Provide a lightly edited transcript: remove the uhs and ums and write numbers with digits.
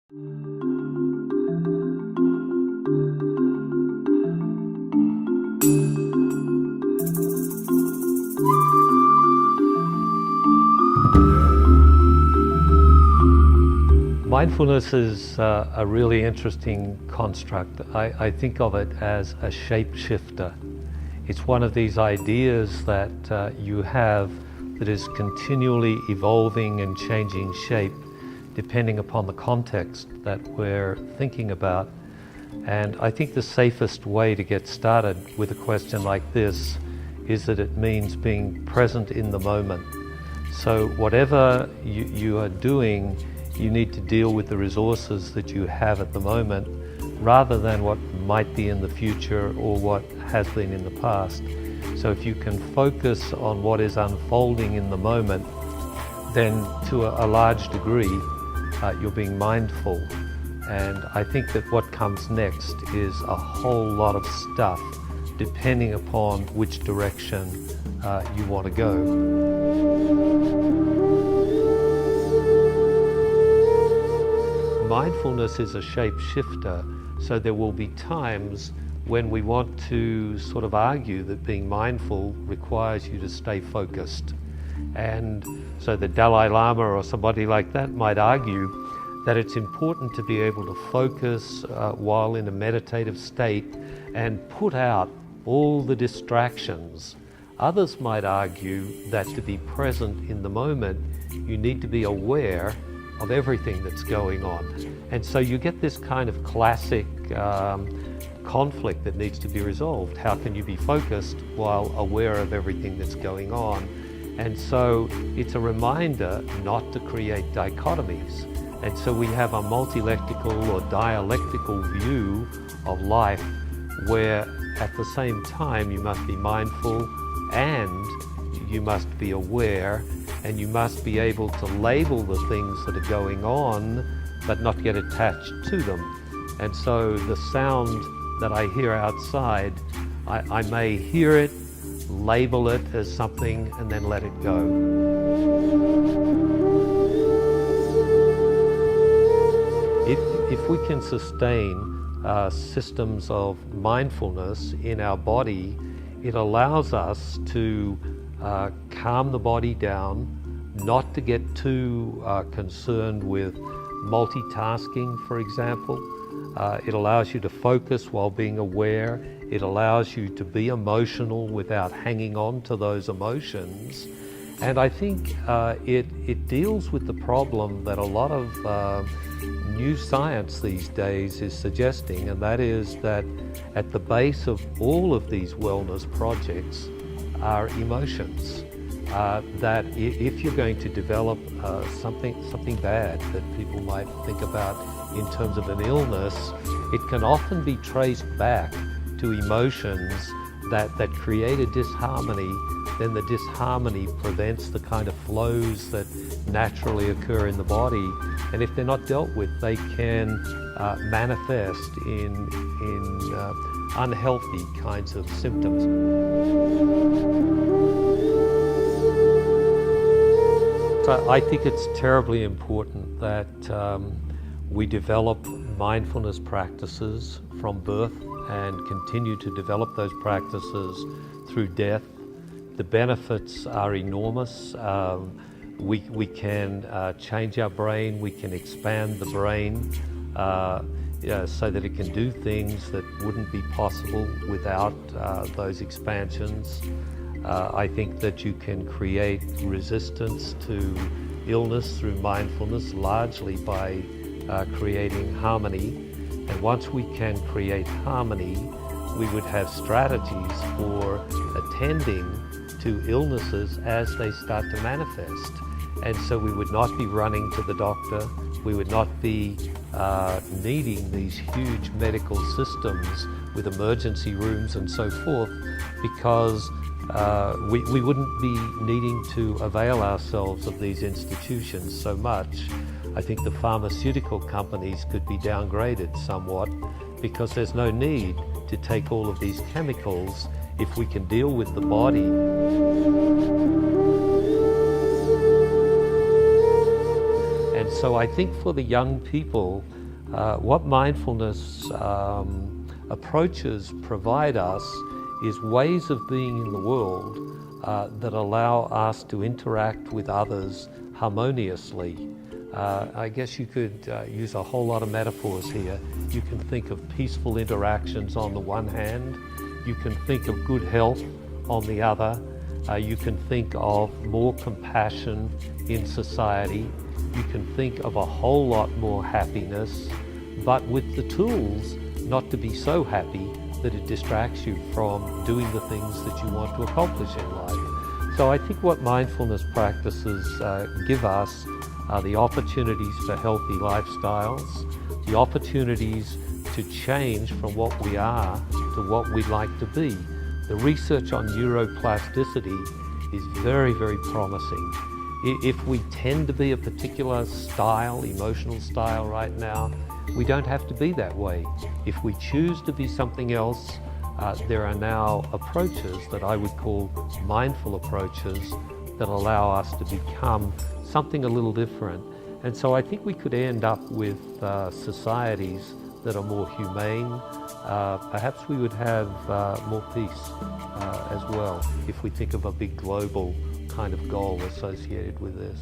Mindfulness is a really interesting construct. I think of it as a shapeshifter. It's one of these ideas that you have that is continually evolving and changing shape depending upon the context that we're thinking about. And I think the safest way to get started with a question like this is that it means being present in the moment. So whatever you are doing, you need to deal with the resources that you have at the moment rather than what might be in the future or what has been in the past. So if you can focus on what is unfolding in the moment, then to a large degree you're being mindful. And I think that what comes next is a whole lot of stuff depending upon which direction you want to go. Mindfulness is a shape-shifter, so there will be times when we want to sort of argue that being mindful requires you to stay focused. And so the Dalai Lama or somebody like that might argue that it's important to be able to focus while in a meditative state and put out all the distractions. Others might argue that to be present in the moment, you need to be aware of everything that's going on. And so you get this kind of classic conflict that needs to be resolved. How can you be focused while aware of everything that's going on? And so it's a reminder not to create dichotomies. And so we have a multilectical or dialectical view of life where at the same time you must be mindful and you must be aware, and you must be able to label the things that are going on but not get attached to them. And so the sound that I hear outside, I may hear it, label it as something, and then let it go. If we can sustain systems of mindfulness in our body, it allows us to calm the body down, not to get too concerned with multitasking, for example. It allows you to focus while being aware. It allows you to be emotional without hanging on to those emotions. And I think it deals with the problem that a lot of new science these days is suggesting, and that is that at the base of all of these wellness projects are emotions. That if you're going to develop something bad that people might think about in terms of an illness, it can often be traced back to emotions that create a disharmony. Then the disharmony prevents the kind of flows that naturally occur in the body. And if they're not dealt with, they can manifest in unhealthy kinds of symptoms. So I think it's terribly important that we develop mindfulness practices from birth and continue to develop those practices through death. The benefits are enormous. We can change our brain, we can expand the brain so that it can do things that wouldn't be possible without those expansions. I think that you can create resistance to illness through mindfulness, largely by creating harmony. And once we can create harmony, we would have strategies for attending to illnesses as they start to manifest. And so we would not be running to the doctor, we would not be needing these huge medical systems with emergency rooms and so forth, because we wouldn't be needing to avail ourselves of these institutions so much. I think the pharmaceutical companies could be downgraded somewhat because there's no need to take all of these chemicals if we can deal with the body. And so I think for the young people, What mindfulness approaches provide us is ways of being in the world that allow us to interact with others harmoniously. I guess you could use a whole lot of metaphors here. You can think of peaceful interactions on the one hand, you can think of good health on the other, you can think of more compassion in society, you can think of a whole lot more happiness, but with the tools not to be so happy that it distracts you from doing the things that you want to accomplish in life. So I think what mindfulness practices give us are the opportunities for healthy lifestyles, the opportunities to change from what we are to what we'd like to be. The research on neuroplasticity is very, very promising. If we tend to be a particular style, emotional style right now, we don't have to be that way. If we choose to be something else, there are now approaches that I would call mindful approaches that allow us to become something a little different. And so I think we could end up with societies that are more humane. Perhaps we would have more peace as well, if we think of a big global kind of goal associated with this.